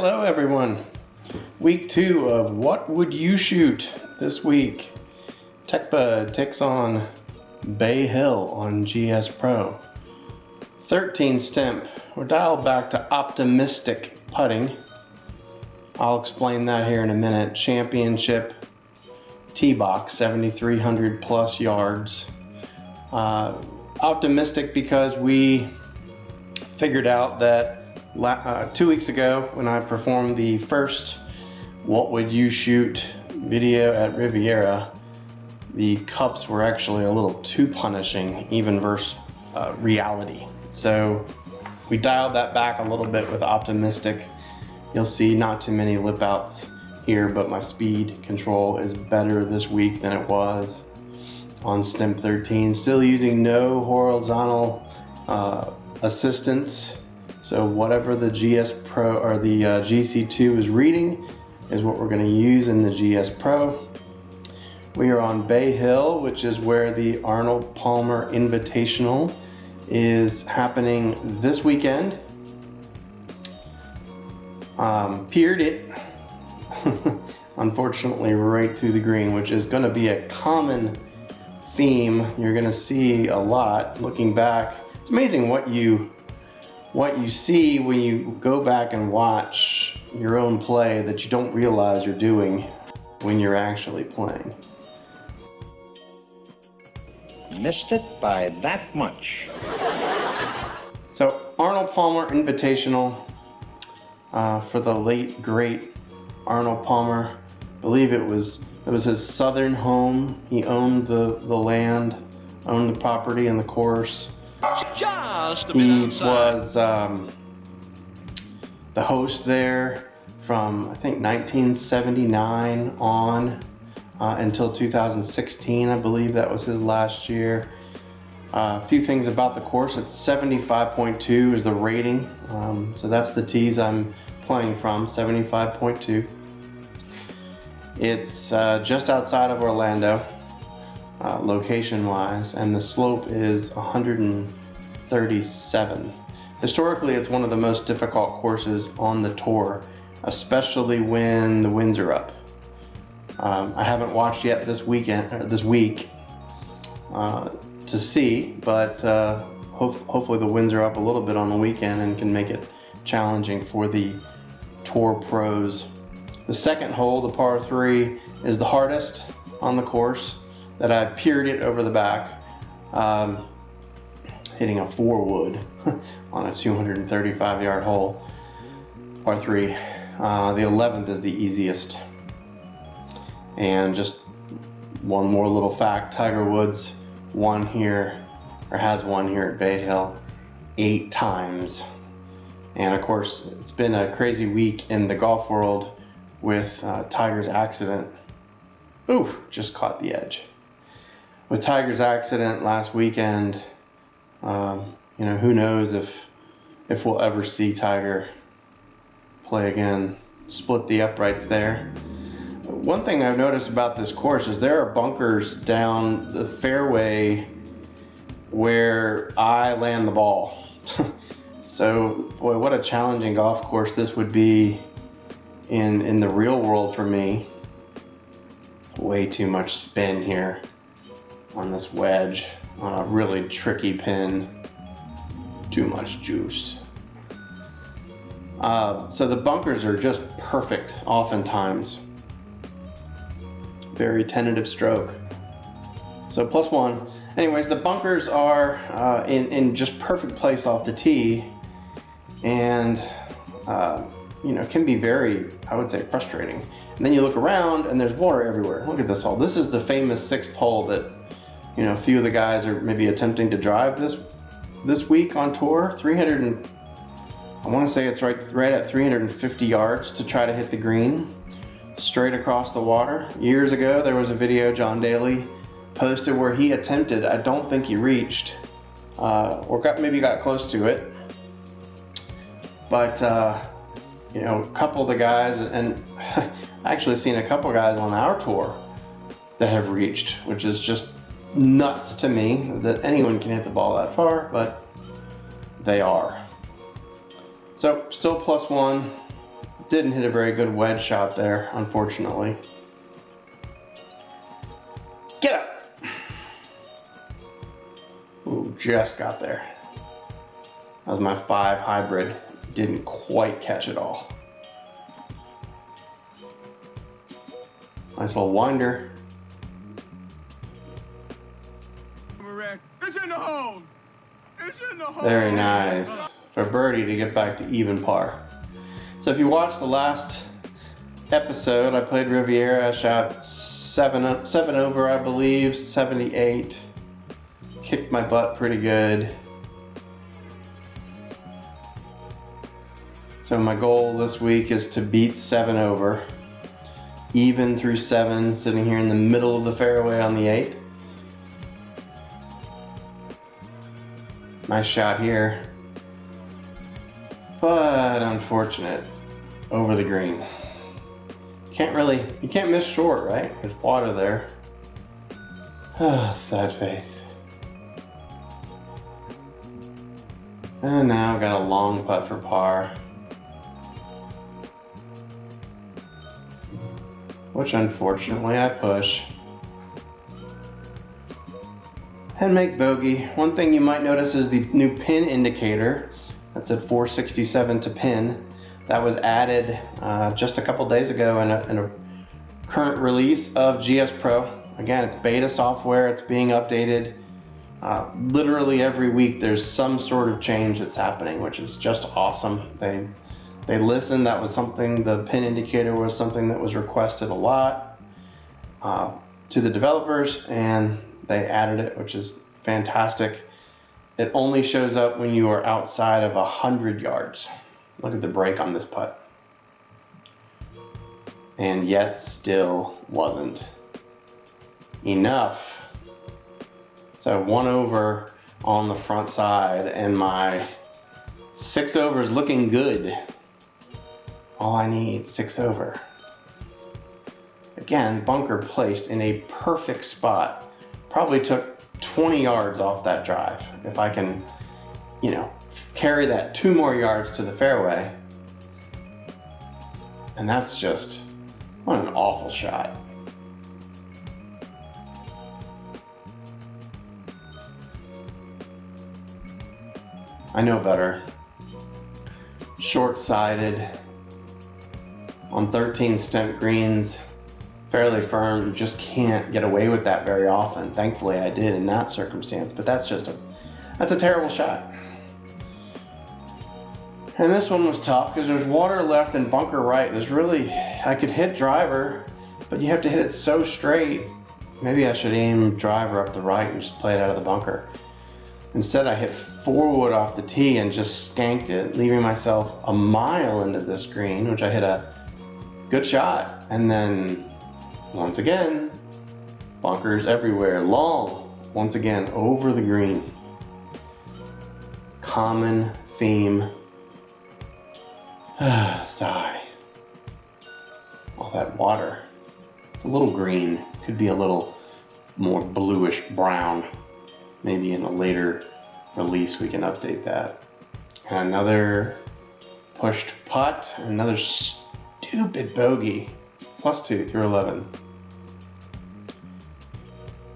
Hello everyone. Week 2 of What Would You Shoot this week. Tekbud takes on Bay Hill on GSPro. 13 stimp. We're dialed back to optimistic putting. I'll explain that here in a minute. Championship tee box, 7,300 plus yards. Optimistic because we figured out that 2 weeks ago when I performed the first What Would You Shoot video at Riviera, the cups were actually a little too punishing even versus reality. So we dialed that back a little bit with optimistic. You'll see not too many lip outs here, but my speed control is better this week than it was on stimp 13. Still using no horizontal assistance. So whatever the GSPro or the GC2 is reading is what we're going to use in the GSPro. We are on Bay Hill, which is where the Arnold Palmer Invitational is happening this weekend. Piered it, unfortunately, right through the green, which is going to be a common theme you're going to see a lot looking back. It's amazing what you see when you go back and watch your own play that you don't realize you're doing when you're actually playing. Missed it by that much. So Arnold Palmer Invitational for the late great Arnold Palmer. I believe it was his southern home. He owned the land, owned the property and the course. He was the host there from I think 1979 on until 2016. I believe that was his last year. A few things about the course. It's 75.2 is the rating. So that's the tees I'm playing from, 75.2. It's just outside of Orlando, location-wise, and the slope is 137. Historically, it's one of the most difficult courses on the tour, especially when the winds are up. I haven't watched yet this week to see, but hopefully the winds are up a little bit on the weekend and can make it challenging for the tour pros. The second hole, the par 3, is the hardest on the course that I piered it over the back, hitting a 4-wood on a 235 yard hole, par 3. The 11th is the easiest. And just one more little fact, Tiger Woods won here, or has won here at Bay Hill 8 times. And of course, it's been a crazy week in the golf world with Tiger's accident. Ooh, just caught the edge. With Tiger's accident last weekend, who knows if we'll ever see Tiger play again. Split the uprights there. One thing I've noticed about this course is there are bunkers down the fairway where I land the ball. So, boy, what a challenging golf course this would be in the real world for me. Way too much spin here on this wedge on a really tricky pin. Too much juice. So the bunkers are just perfect oftentimes. Very tentative stroke. So +1. Anyways, the bunkers are in just perfect place off the tee, and can be very, I would say, frustrating. And then you look around and there's water everywhere. Look at this hole. This is the famous 6th hole that a few of the guys are maybe attempting to drive this week on tour. I want to say it's right at 350 yards to try to hit the green straight across the water. Years ago, there was a video John Daly posted where he attempted, I don't think he reached, or maybe got close to it. But, a couple of the guys, and I actually seen a couple of guys on our tour that have reached, which is just nuts to me that anyone can hit the ball that far, but they are. So, still +1. Didn't hit a very good wedge shot there, unfortunately. Get up! Ooh, just got there. That was my 5 hybrid. Didn't quite catch it all. Nice little winder. It's in the hole. It's in the hole. Very nice. For birdie to get back to even par. So if you watched the last episode, I played Riviera. I shot 7 over, I believe, 78. Kicked my butt pretty good. So my goal this week is to beat 7 over. Even through 7, sitting here in the middle of the fairway on the 8th. Nice shot here. But unfortunate. Over the green. You can't miss short, right? There's water there. Sad face. And now I've got a long putt for par. Which unfortunately I push. And make bogey. One thing you might notice is the new pin indicator. That's at 467 to pin. That was added just a couple days ago in a current release of GSPro. Again, it's beta software. It's being updated. Literally every week there's some sort of change that's happening, which is just awesome. They listened. That was something, the pin indicator was something that was requested a lot to the developers, and they added it, which is fantastic. It only shows up when you are outside of 100 yards. Look at the break on this putt. And yet still wasn't enough. So 1 over on the front side, and my 6 over is looking good. All I need, 6 over. Again, bunker placed in a perfect spot. Probably took 20 yards off that drive. If I can, carry that 2 more yards to the fairway. And that's just, what an awful shot. I know better. Short-sided on 13 stimp greens, fairly firm. You just can't get away with that very often. Thankfully I did in that circumstance, but that's a terrible shot. And this one was tough because there's water left and bunker right. I could hit driver, but you have to hit it so straight. Maybe I should aim driver up the right and just play it out of the bunker. Instead, I hit 4 wood off the tee and just skanked it, leaving myself a mile into this green, which I hit a good shot. And then, once again, bunkers everywhere. Long, once again, over the green. Common theme. Sigh. All that water. It's a little green. Could be a little more bluish brown. Maybe in a later release we can update that. And another pushed putt. Another stupid bogey. +2 through 11.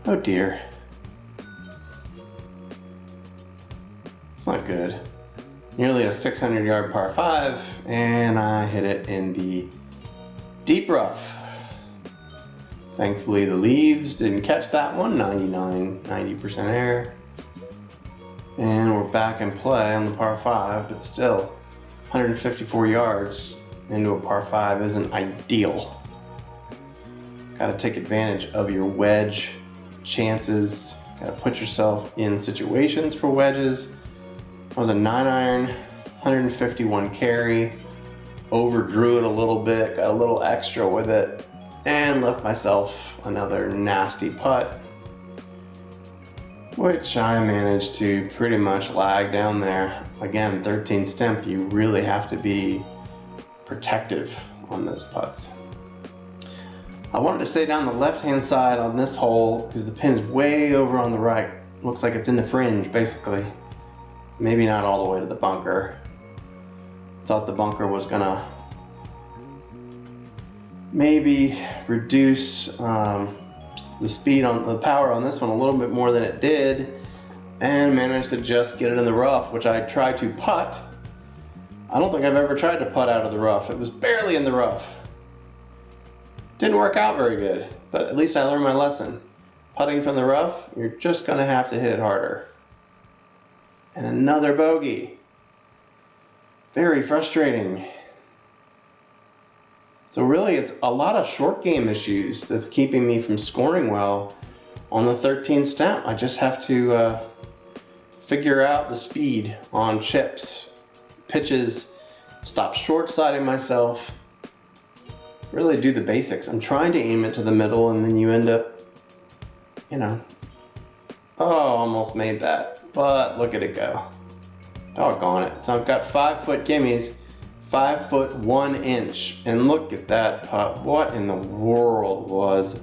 Oh dear. It's not good. Nearly a 600-yard par 5, and I hit it in the deep rough. Thankfully the leaves didn't catch that one. 90% air. And we're back in play on the par 5, but still 154 yards into a par 5 isn't ideal. Got to take advantage of your wedge chances. Got to put yourself in situations for wedges. That was a 9-iron, 151 carry. Overdrew it a little bit, got a little extra with it, and left myself another nasty putt, which I managed to pretty much lag down there. Again, 13 stimp, you really have to be protective on those putts. I wanted to stay down the left-hand side on this hole because the pin is way over on the right. Looks like it's in the fringe, basically. Maybe not all the way to the bunker. Thought the bunker was gonna maybe reduce the power on this one a little bit more than it did, and managed to just get it in the rough, which I tried to putt. I don't think I've ever tried to putt out of the rough. It was barely in the rough. Didn't work out very good, but at least I learned my lesson. Putting from the rough, you're just gonna have to hit it harder. And another bogey. Very frustrating. So really, it's a lot of short game issues that's keeping me from scoring well on the 13th stamp. I just have to figure out the speed on chips, pitches, stop short-siding myself, really do the basics. I'm trying to aim it to the middle, and then you end up, oh, almost made that, but look at it go. Doggone it. So I've got 5 foot gimmies, 5 foot 1 inch, and look at that putt. What in the world was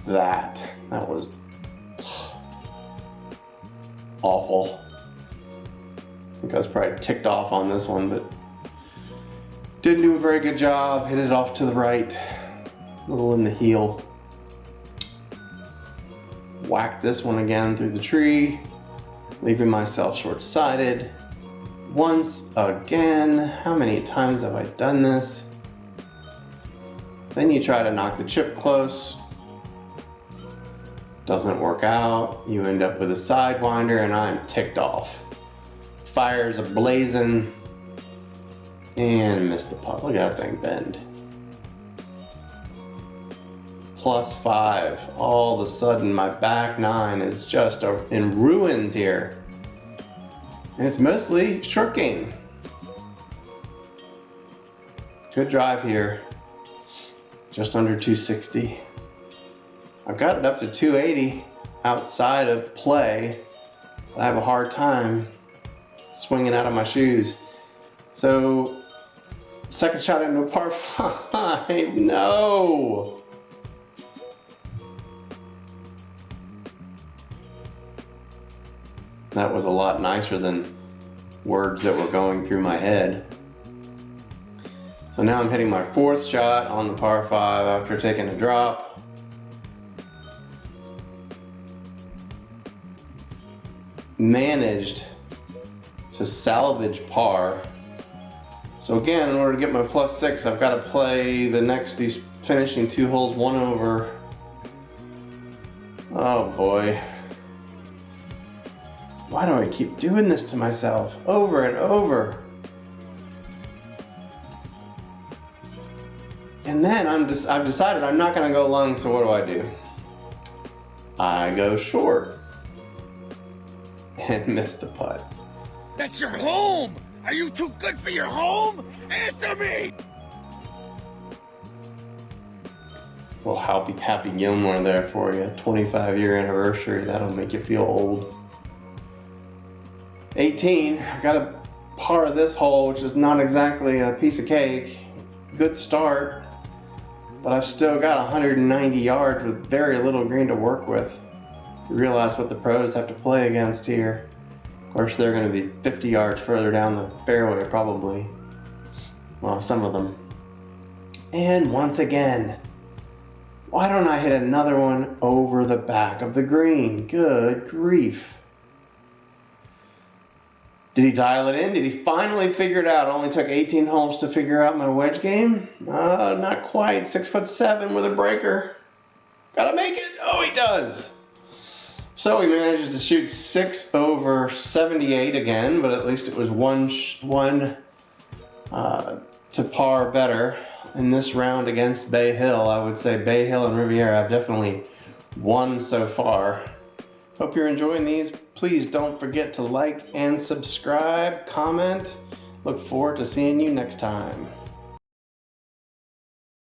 that? That was awful. I think I was probably ticked off on this one, but didn't do a very good job. Hit it off to the right, a little in the heel. Whacked this one again through the tree, leaving myself short-sided. Once again. How many times have I done this? Then you try to knock the chip close. Doesn't work out. You end up with a sidewinder, and I'm ticked off. Fires a blazing, and missed the putt. Look at that thing bend. +5. All of a sudden, my back nine is just in ruins here. And it's mostly short game. Good drive here. Just under 260. I've got it up to 280 outside of play, but I have a hard time swinging out of my shoes. So, second shot into a par 5. No! That was a lot nicer than words that were going through my head. So now I'm hitting my 4th shot on the par 5 after taking a drop. Managed to salvage par. So again, in order to get my +6, I've got to play these finishing 2 holes 1 over. Oh boy. Why do I keep doing this to myself over and over? And then I've decided I'm not going to go long, so what do? I go short and miss the putt. That's your home! Are you too good for your home? Answer me! Well, Happy Gilmore there for you. 25-year anniversary. That'll make you feel old. 18. I've got to par this hole, which is not exactly a piece of cake. Good start, but I've still got 190 yards with very little green to work with. You realize what the pros have to play against here. Of course, they're going to be 50 yards further down the fairway, probably. Well, some of them. And once again, why don't I hit another one over the back of the green? Good grief. Did he dial it in? Did he finally figure it out? It only took 18 holes to figure out my wedge game? Not quite. 6'7" with a breaker. Gotta make it. Oh, he does. So he manages to shoot 6 over 78 again, but at least it was one to par better in this round against Bay Hill. I would say Bay Hill and Riviera have definitely won so far. Hope you're enjoying these. Please don't forget to like and subscribe, comment. Look forward to seeing you next time.